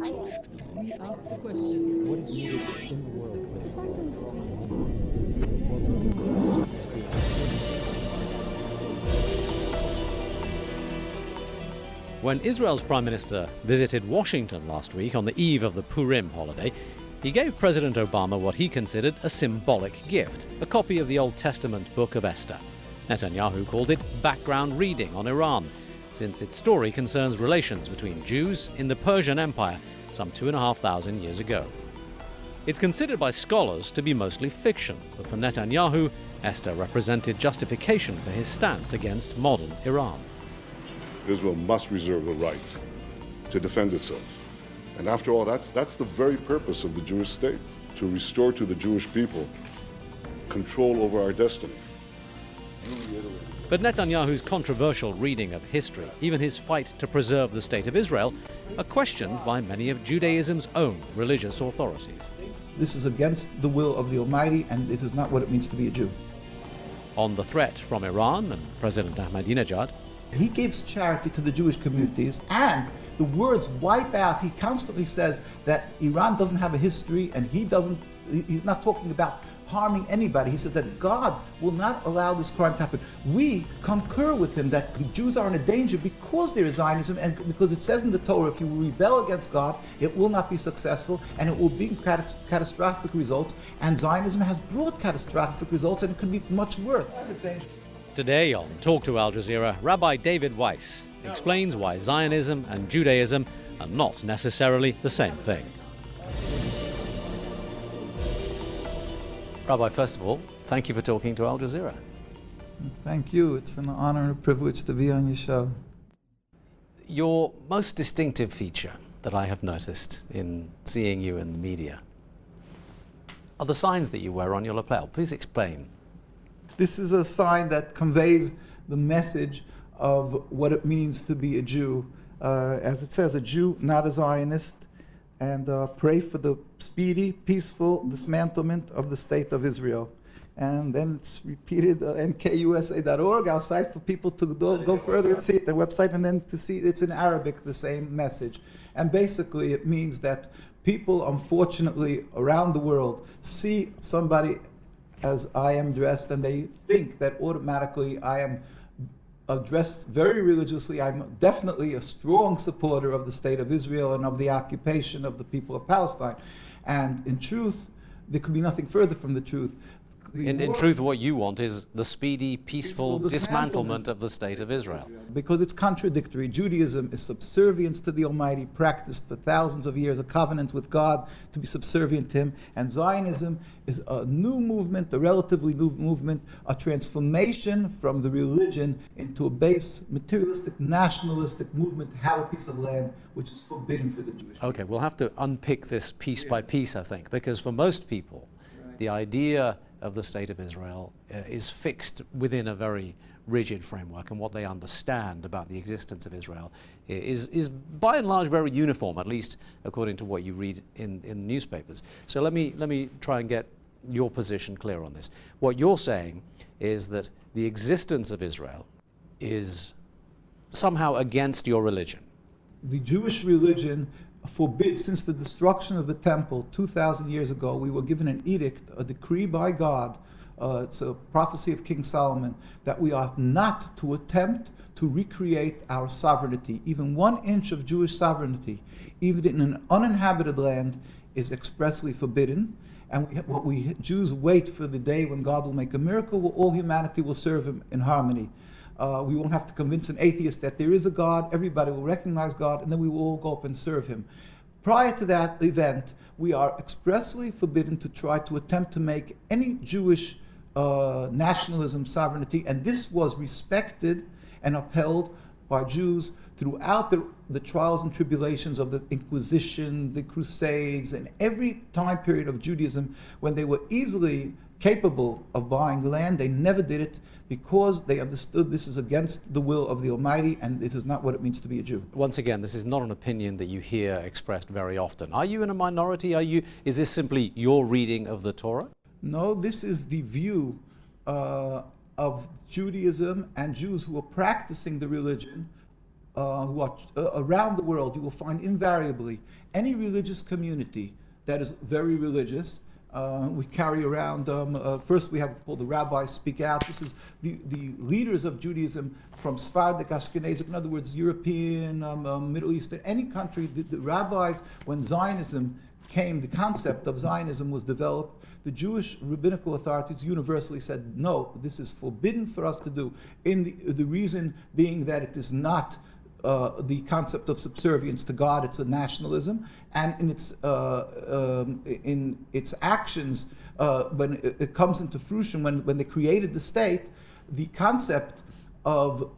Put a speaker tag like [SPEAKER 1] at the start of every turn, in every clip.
[SPEAKER 1] We ask the question, what is needed in the world? Is that going to be?
[SPEAKER 2] When Israel's Prime Minister visited Washington last week on the eve of the Purim holiday, he gave President Obama what he considered a symbolic gift, a copy of the Old Testament book of Esther. Netanyahu called it background reading on Iran, since its story concerns relations between Jews in the Persian Empire some 2,500 years ago. It's considered by scholars to be mostly fiction, but for Netanyahu, Esther represented justification for his stance against modern Iran.
[SPEAKER 3] Israel must reserve the right to defend itself. And after all, that's the very purpose of the Jewish state, to restore to the Jewish people control over our destiny.
[SPEAKER 2] But Netanyahu's controversial reading of history, even his fight to preserve the state of Israel, are questioned by many of Judaism's own religious authorities.
[SPEAKER 4] This is against the will of the Almighty, and this is not what it means to be a Jew.
[SPEAKER 2] On the threat from Iran and President Ahmadinejad,
[SPEAKER 4] he gives charity to the Jewish communities, and the words wipe out. He constantly says that Iran doesn't have a history, and he's not talking about harming anybody. He says that God will not allow this crime to happen. We concur with him that the Jews are in a danger because there is Zionism, and because it says in the Torah, if you rebel against God, it will not be successful, and it will bring catastrophic results. And Zionism has brought catastrophic results, and it could be much worse.
[SPEAKER 2] Today on Talk to Al Jazeera, Rabbi Dovid Weiss explains why Zionism and Judaism are not necessarily the same thing. Rabbi, first of all, thank you for talking to Al Jazeera.
[SPEAKER 4] Thank you. It's an honor and a privilege to be on your show.
[SPEAKER 2] Your most distinctive feature that I have noticed in seeing you in the media are the signs that you wear on your lapel. Please explain.
[SPEAKER 4] This is a sign that conveys the message of what it means to be a Jew. As it says, a Jew, not a Zionist, and pray for the speedy, peaceful dismantlement of the state of Israel. And then it's repeated, nkusa.org, our site for people to go further and see it, their website, and then to see it's in Arabic, the same message. And basically it means that people, unfortunately, around the world see somebody as I am dressed, and they think that automatically I am dressed very religiously. I'm definitely a strong supporter of the state of Israel and of the occupation of the people of Palestine. And in truth, there could be nothing further from the truth.
[SPEAKER 2] In truth, what you want is the speedy, peaceful dismantlement of the state of Israel.
[SPEAKER 4] Because it's contradictory. Judaism is subservience to the Almighty, practiced for thousands of years, a covenant with God to be subservient to Him. And Zionism is a new movement, a relatively new movement, a transformation from the religion into a base, materialistic, nationalistic movement to have a piece of land which is forbidden for the Jewish people.
[SPEAKER 2] Okay, we'll have to unpick this piece by piece, I think, because for most people, the idea of the state of Israel is fixed within a very rigid framework, and what they understand about the existence of Israel is by and large very uniform, at least according to what you read in newspapers. So let me try and get your position clear on this. What you're saying is that the existence of Israel is somehow against your religion.
[SPEAKER 4] The Jewish religion forbids, since the destruction of the temple 2,000 years ago, we were given an edict, a decree by God, it's a prophecy of King Solomon, that we are not to attempt to recreate our sovereignty. Even 1 inch of Jewish sovereignty, even in an uninhabited land, is expressly forbidden. And Jews wait for the day when God will make a miracle, where all humanity will serve Him in harmony. We won't have to convince an atheist that there is a God. Everybody will recognize God, and then we will all go up and serve Him. Prior to that event, we are expressly forbidden to try to attempt to make any Jewish nationalism sovereignty, and this was respected and upheld by Jews throughout the trials and tribulations of the Inquisition, the Crusades, and every time period of Judaism when they were easily capable of buying land. They never did it because they understood this is against the will of the Almighty, and this is not what it means to be a Jew.
[SPEAKER 2] Once again, this is not an opinion that you hear expressed very often. Are you in a minority? Is this simply your reading of the Torah?
[SPEAKER 4] No, this is the view of Judaism and Jews who are practicing the religion who are around the world, you will find invariably any religious community that is very religious. We carry around, first we have called the rabbis speak out. This is the leaders of Judaism from Sephardic, Ashkenazic, in other words, European, Middle Eastern, any country. The rabbis, when Zionism came, the concept of Zionism was developed, the Jewish rabbinical authorities universally said, no, this is forbidden for us to do. The reason being that it is not the concept of subservience to God, it's a nationalism, and in its actions, when it comes into fruition, when they created the state, the concept of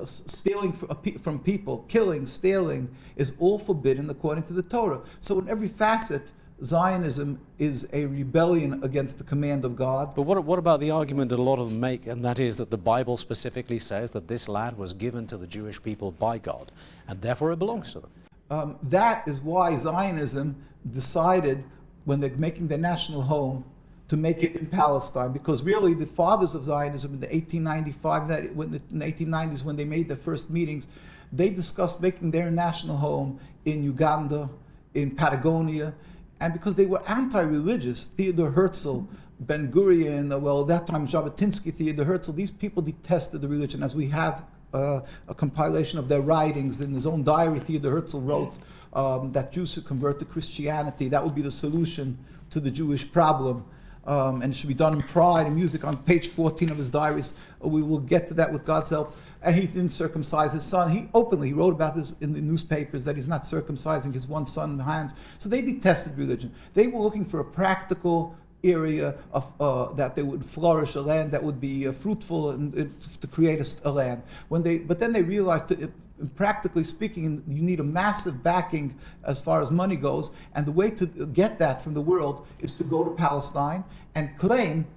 [SPEAKER 4] stealing from people, killing, stealing, is all forbidden according to the Torah. So in every facet, Zionism is a rebellion against the command of God.
[SPEAKER 2] But what about the argument that a lot of them make, and that is that the Bible specifically says that this land was given to the Jewish people by God, and therefore it belongs to them?
[SPEAKER 4] That is why Zionism decided, when they're making their national home, to make it in Palestine, because really the fathers of Zionism in the 1895, in the 1890s, when they made their first meetings, they discussed making their national home in Uganda, in Patagonia. And because they were anti-religious, Theodor Herzl, Ben Gurion, well, at that time Jabotinsky, Theodor Herzl, these people detested the religion. As we have a compilation of their writings in his own diary, Theodor Herzl wrote that Jews should convert to Christianity. That would be the solution to the Jewish problem. And it should be done in pride and music. On page 14 of his diaries, we will get to that with God's help. And he didn't circumcise his son. He openly wrote about this in the newspapers, that he's not circumcising his one son's hands. So they detested religion. They were looking for a practical area of that they would flourish, a land that would be fruitful, and to create a land. But then they realized that practically speaking, you need a massive backing as far as money goes, and the way to get that from the world is to go to Palestine and claim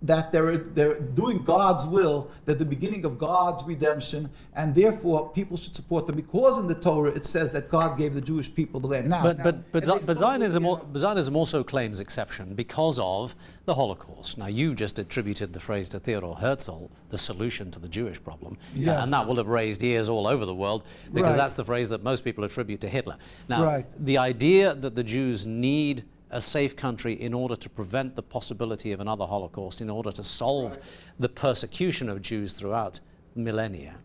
[SPEAKER 4] that they're doing God's will, that the beginning of God's redemption, and therefore people should support them, because in the Torah it says that God gave the Jewish people the land.
[SPEAKER 2] But Zionism also claims exception because of the Holocaust. Now, you just attributed the phrase to Theodor Herzl, the solution to the Jewish problem,
[SPEAKER 4] yes.
[SPEAKER 2] And that will have raised ears all over the world, because that's the phrase that most people attribute to Hitler. Now, the idea that the Jews need a safe country in order to prevent the possibility of another Holocaust, in order to solve the persecution of Jews throughout millennia,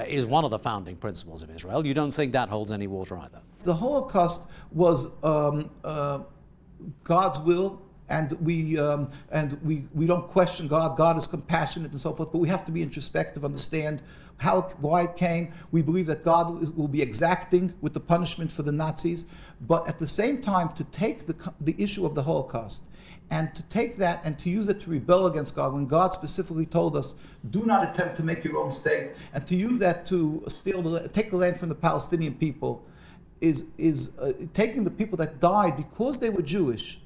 [SPEAKER 2] is one of the founding principles of Israel. You don't think that holds any water either?
[SPEAKER 4] The Holocaust was God's will, and we don't question God. God is compassionate and so forth, but we have to be introspective, understand why it came. We believe that God will be exacting with the punishment for the Nazis, but at the same time to take the issue of the Holocaust and to take that and to use it to rebel against God, when God specifically told us, do not attempt to make your own state, and to use that to take the land from the Palestinian people, is taking the people that died because they were Jewish,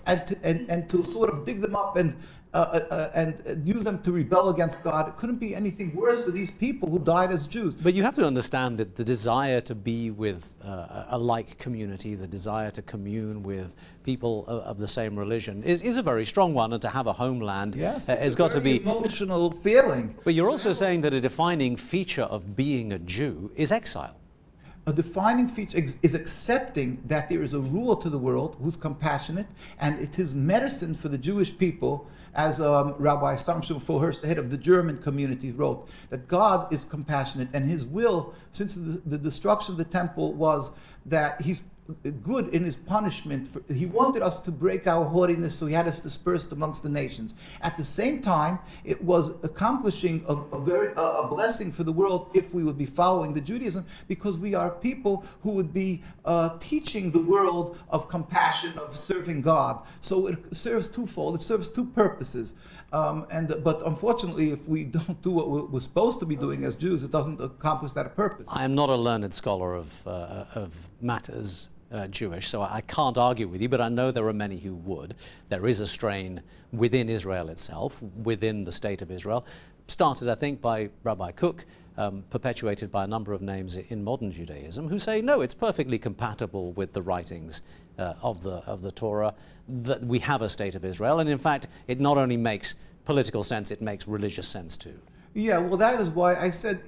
[SPEAKER 4] and to sort of dig them up and use them to rebel against God. It couldn't be anything worse for these people who died as Jews.
[SPEAKER 2] But you have to understand that the desire to be with a like community, the desire to commune with people of the same religion is a very strong one, and to have a homeland has got to be
[SPEAKER 4] emotional feeling.
[SPEAKER 2] But you're also saying that a defining feature of being a Jew is exile.
[SPEAKER 4] A defining feature is accepting that there is a ruler to the world who's compassionate, and it is medicine for the Jewish people, as Rabbi Samson Foherst, the head of the German community, wrote, that God is compassionate, and his will, since the destruction of the temple, was that he's good in his punishment. He wanted us to break our haughtiness, so he had us dispersed amongst the nations. At the same time, it was accomplishing a blessing for the world if we would be following the Judaism, because we are people who would be teaching the world of compassion, of serving God. So it serves twofold. It serves two purposes. But unfortunately, if we don't do what we're supposed to be doing as Jews, it doesn't accomplish that purpose.
[SPEAKER 2] I am not a learned scholar of matters Jewish, so I can't argue with you, but I know there are many who would. There is a strain within Israel itself, within the state of Israel, started, I think, by Rabbi Kook, perpetuated by a number of names in modern Judaism, who say, no, it's perfectly compatible with the writings of the Torah that we have a state of Israel, and in fact, it not only makes political sense, it makes religious sense too.
[SPEAKER 4] Yeah, well, that is why I said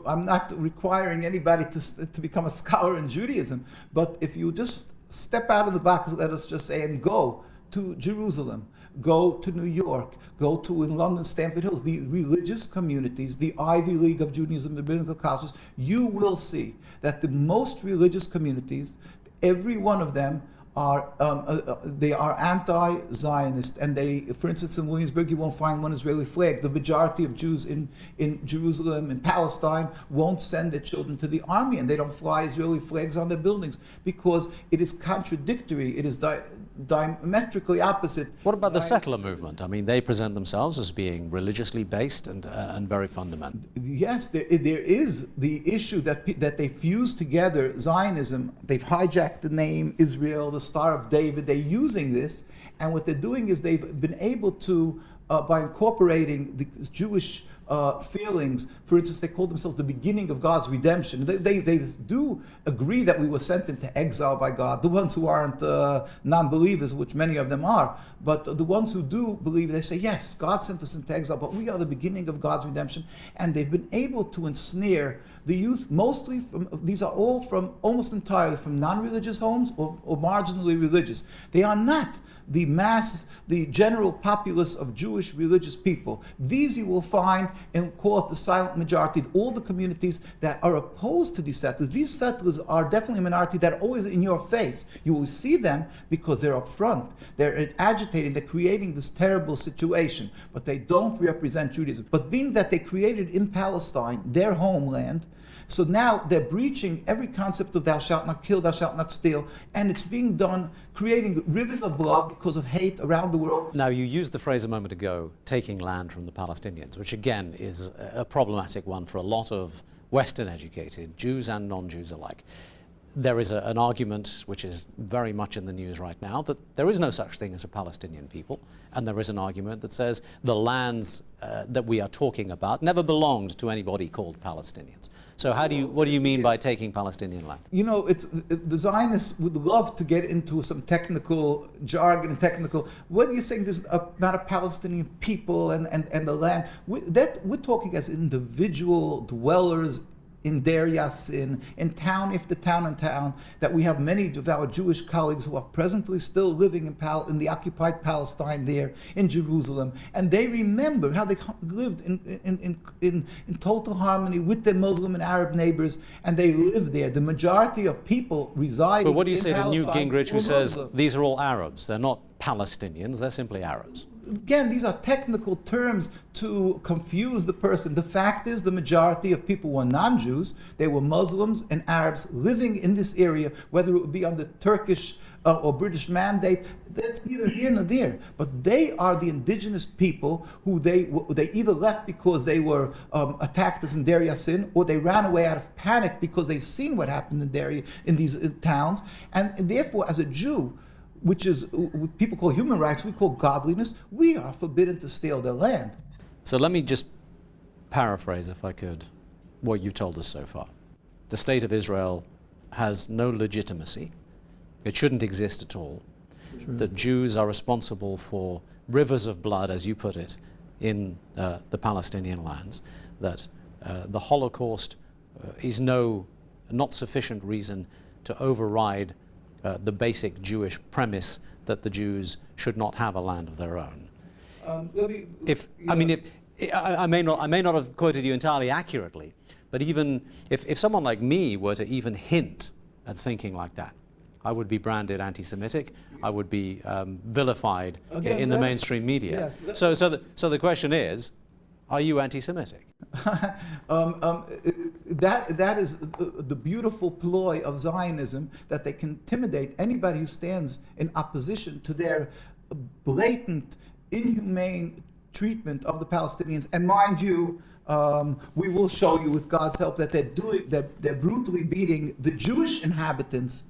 [SPEAKER 4] I'm not requiring anybody to become a scholar in Judaism, but if you just step out of the box, let us just say, and go to Jerusalem, go to New York, go to in London, Stamford Hills, the religious communities, the Ivy League of Judaism, the rabbinical colleges, you will see that the most religious communities, every one of them they are anti-Zionist, and they, for instance, in Williamsburg, you won't find one Israeli flag. The majority of Jews in Jerusalem and Palestine won't send their children to the army, and they don't fly Israeli flags on their buildings because it is contradictory. It is diametrically opposite.
[SPEAKER 2] What about the
[SPEAKER 4] Zionist
[SPEAKER 2] settler movement? I mean, they present themselves as being religiously based and very fundamental.
[SPEAKER 4] Yes, there is the issue that they fuse together Zionism. They've hijacked the name Israel, the Star of David. They're using this, and what they're doing is they've been able to, by incorporating the Jewish feelings, for instance, they call themselves the beginning of God's redemption. They do agree that we were sent into exile by God. The ones who aren't non-believers, which many of them are, but the ones who do believe, they say, yes, God sent us into exile, but we are the beginning of God's redemption. And they've been able to ensnare the youth, mostly from, these are all from, almost entirely from non-religious homes or marginally religious. They are not the mass, the general populace of Jewish religious people. These you will find in, call it the silent majority, all the communities that are opposed to these settlers. These settlers are definitely a minority that are always in your face. You will see them because they're up front. They're agitating, they're creating this terrible situation, but they don't represent Judaism. But being that they created in Palestine, their homeland, so now they're breaching every concept of thou shalt not kill, thou shalt not steal, and it's being done, creating rivers of blood because of hate around the world.
[SPEAKER 2] Now, you used the phrase a moment ago, taking land from the Palestinians, which again is a problematic one for a lot of Western-educated Jews and non-Jews alike. There is an argument, which is very much in the news right now, that there is no such thing as a Palestinian people, and there is an argument that says the lands that we are talking about never belonged to anybody called Palestinians. So what do you mean by taking Palestinian land?
[SPEAKER 4] You know, the Zionists would love to get into some technical jargon and technical. What are you saying? There's not a Palestinian people and the land. We're talking as individual dwellers in Deir Yassin, in town after town and town, that we have many of our Jewish colleagues who are presently still living in the occupied Palestine there in Jerusalem, and they remember how they lived in total harmony with their Muslim and Arab neighbors, and they live there. The majority of people reside.
[SPEAKER 2] But what do you say to Newt
[SPEAKER 4] Palestine
[SPEAKER 2] Gingrich, who says
[SPEAKER 4] Muslim.
[SPEAKER 2] these are all Arabs? They're not Palestinians, they're simply Arabs.
[SPEAKER 4] Again, these are technical terms to confuse the person. The fact is, the majority of people were non-Jews. They were Muslims and Arabs living in this area, whether it would be under Turkish or British mandate. That's neither here nor there. But they are the indigenous people who they either left because they were attacked as in Deir Yassin, or they ran away out of panic because they've seen what happened in these towns. And therefore, as a Jew, which is what people call human rights, we call godliness, we are forbidden to steal their land.
[SPEAKER 2] So let me just paraphrase, if I could, what you've told us so far. The state of Israel has no legitimacy. It shouldn't exist at all. True. That Jews are responsible for rivers of blood, as you put it, in the Palestinian lands. That the Holocaust is not sufficient reason to override the basic Jewish premise that the Jews should not have a land of their own. I may not have quoted you entirely accurately, but even if someone like me were to even hint at thinking like that, I would be branded anti-Semitic. I would be vilified in the mainstream media.
[SPEAKER 4] Yes,
[SPEAKER 2] so the question is, are you anti-Semitic?
[SPEAKER 4] That is the beautiful ploy of Zionism, that they can intimidate anybody who stands in opposition to their blatant, inhumane treatment of the Palestinians. And mind you, we will show you with God's help that they're brutally beating the Jewish inhabitants,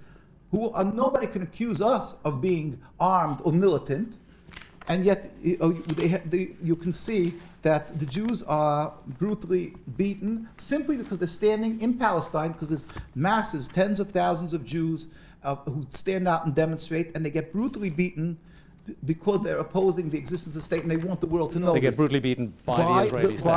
[SPEAKER 4] who nobody can accuse us of being armed or militant. And yet, you can see that the Jews are brutally beaten simply because they're standing in Palestine, because there's masses, tens of thousands of Jews who stand out and demonstrate, and they get brutally beaten because they're opposing the existence of the state and they want the world to know
[SPEAKER 2] They
[SPEAKER 4] this.
[SPEAKER 2] get brutally beaten by the Israeli state.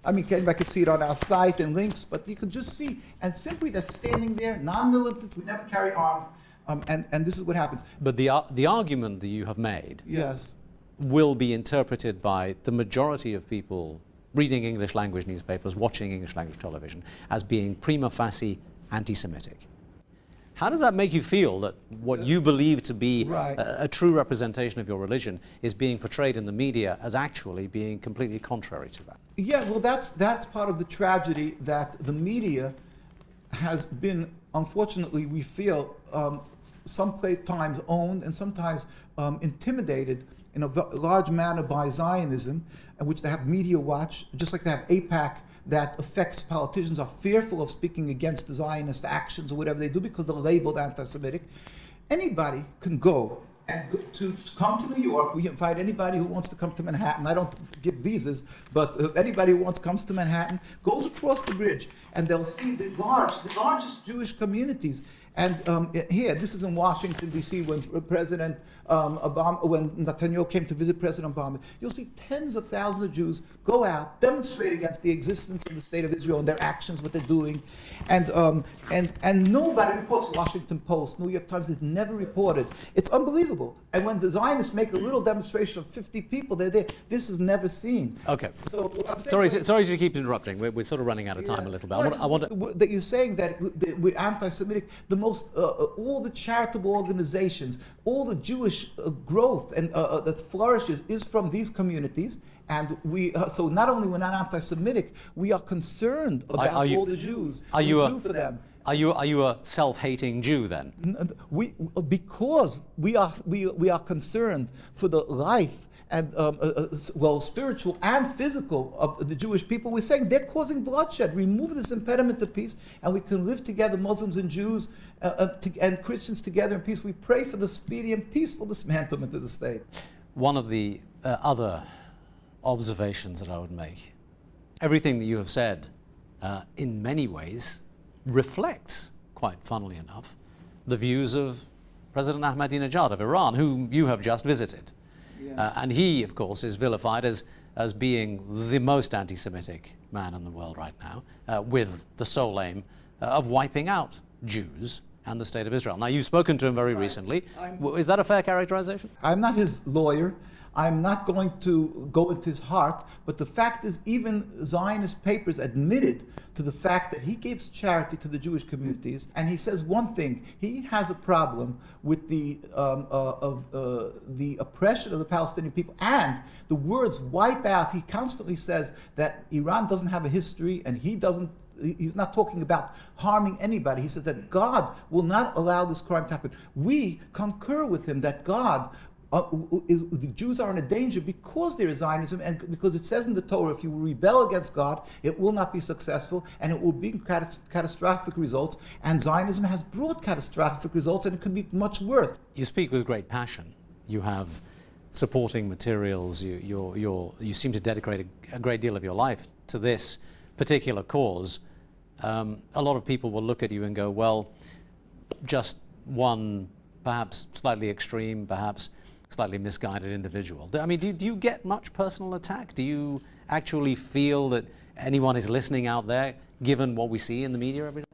[SPEAKER 4] I mean, I could see it on our site and links, but you could just see, and simply they're standing there, non-militant, we never carry arms, and this is what happens.
[SPEAKER 2] But the argument that you have made
[SPEAKER 4] Yes.
[SPEAKER 2] will be interpreted by the majority of people reading English language newspapers, watching English language television, as being prima facie anti-Semitic. How does that make you feel that what you believe to be a true representation of your religion is being portrayed in the media as actually being completely contrary to that?
[SPEAKER 4] Yeah, well, that's part of the tragedy that the media has been, unfortunately, we feel, sometimes owned and sometimes intimidated in a large manner by Zionism, in which they have media watch, just like they have AIPAC, that affects politicians, are fearful of speaking against the Zionist actions or whatever they do because they're labeled anti-Semitic. Anybody can go and to come to New York. We invite anybody who wants to come to Manhattan. I don't give visas, but anybody who comes to Manhattan goes across the bridge, and they'll see the largest Jewish communities. And here, this is in Washington, D.C., when President Obama, when Netanyahu came to visit President Obama, you'll see tens of thousands of Jews go out, demonstrate against the existence of the state of Israel and their actions, what they're doing. And nobody reports. Washington Post, New York Times, they've never reported. It's unbelievable. And when the Zionists make a little demonstration of 50 people, they're there. This is never seen.
[SPEAKER 2] Okay.
[SPEAKER 4] So,
[SPEAKER 2] sorry to keep interrupting. We're sort of running out of time a little bit. I want
[SPEAKER 4] that you're saying that we're anti-Semitic. All the charitable organizations, all the Jewish growth and that flourishes is from these communities, and we. So not only we're not anti-Semitic, we are concerned about all the Jews.
[SPEAKER 2] Are you
[SPEAKER 4] for them.
[SPEAKER 2] Are you a self-hating Jew then?
[SPEAKER 4] Because we are concerned for the life and spiritual and physical of the Jewish people. We're saying they're causing bloodshed. Remove this impediment to peace, and we can live together, Muslims and Jews and Christians together in peace. We pray for the speedy and peaceful dismantlement of the state.
[SPEAKER 2] One of the other observations that I would make, everything that you have said, in many ways, reflects, quite funnily enough, the views of President Ahmadinejad of Iran, whom you have just visited.
[SPEAKER 4] Yeah.
[SPEAKER 2] And he, of course, is vilified as being the most anti-Semitic man in the world right now, with the sole aim of wiping out Jews and the state of Israel. Now, you've spoken to him very recently. Is that a fair characterization?
[SPEAKER 4] I'm not his lawyer. I'm not going to go into his heart, but the fact is, even Zionist papers admitted to the fact that he gives charity to the Jewish communities, and he says one thing: he has a problem with the oppression of the Palestinian people and the words "wipe out." He constantly says that Iran doesn't have a history, and he's not talking about harming anybody. He says that God will not allow this crime to happen. We concur with him that God. The Jews are in a danger because there is Zionism, and because it says in the Torah, if you rebel against God, it will not be successful, and it will bring catastrophic results. And Zionism has brought catastrophic results, and it could be much worse.
[SPEAKER 2] You speak with great passion. You have supporting materials. You seem to dedicate a great deal of your life to this particular cause. A lot of people will look at you and go, well, just one perhaps slightly extreme, perhaps slightly misguided individual. I mean, do you get much personal attack? Do you actually feel that anyone is listening out there, given what we see in the media every day?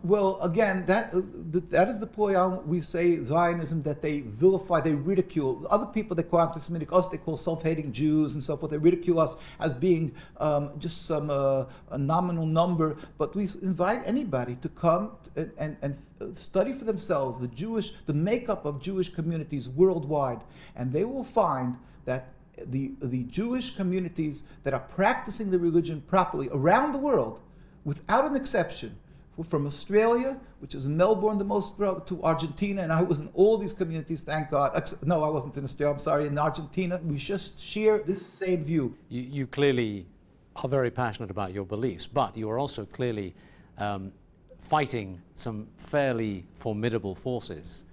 [SPEAKER 4] Well, again, that is the point. We say Zionism, that they vilify, they ridicule. Other people they call anti-Semitic, us they call self-hating Jews and so forth. They ridicule us as being just some a nominal number. But we invite anybody to come and study for themselves the makeup of Jewish communities worldwide, and they will find that the Jewish communities that are practicing the religion properly around the world, without an exception, from Australia, which is in Melbourne, the most, to Argentina, and I was in all these communities, thank God. No, I wasn't in Australia, I'm sorry, in Argentina. We just share this same view.
[SPEAKER 2] You clearly are very passionate about your beliefs, but you are also clearly fighting some fairly formidable forces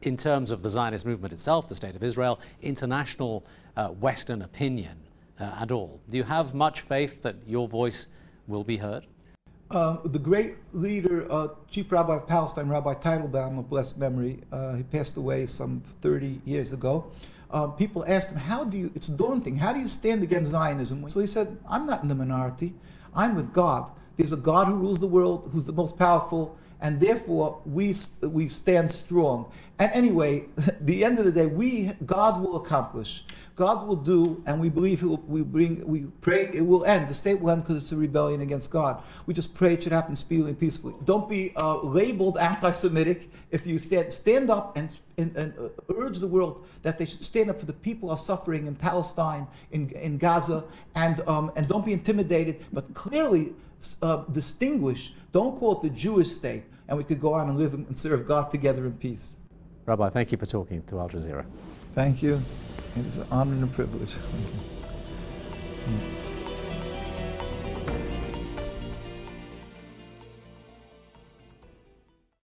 [SPEAKER 2] in terms of the Zionist movement itself, the State of Israel, international Western opinion and all. Do you have much faith that your voice will be heard?
[SPEAKER 4] The great leader, Chief Rabbi of Palestine, Rabbi Teitelbaum of blessed memory, he passed away some 30 years ago. People asked him, it's daunting, how do you stand against Zionism? So he said, I'm not in the minority, I'm with God. There's a God who rules the world, who's the most powerful, and therefore we stand strong. And anyway, at the end of the day, God will accomplish. God will do, and we believe we pray it will end. The state will end because it's a rebellion against God. We just pray it should happen speedily and peacefully. Don't be labeled anti-Semitic. If you stand up and urge the world that they should stand up for the people who are suffering in Palestine, in Gaza, and don't be intimidated, but clearly distinguish. Don't call it the Jewish state, and we could go on and live and serve God together in peace.
[SPEAKER 2] Rabbi, thank you for talking to Al Jazeera.
[SPEAKER 4] Thank you. It's an honor and a privilege. Thank you.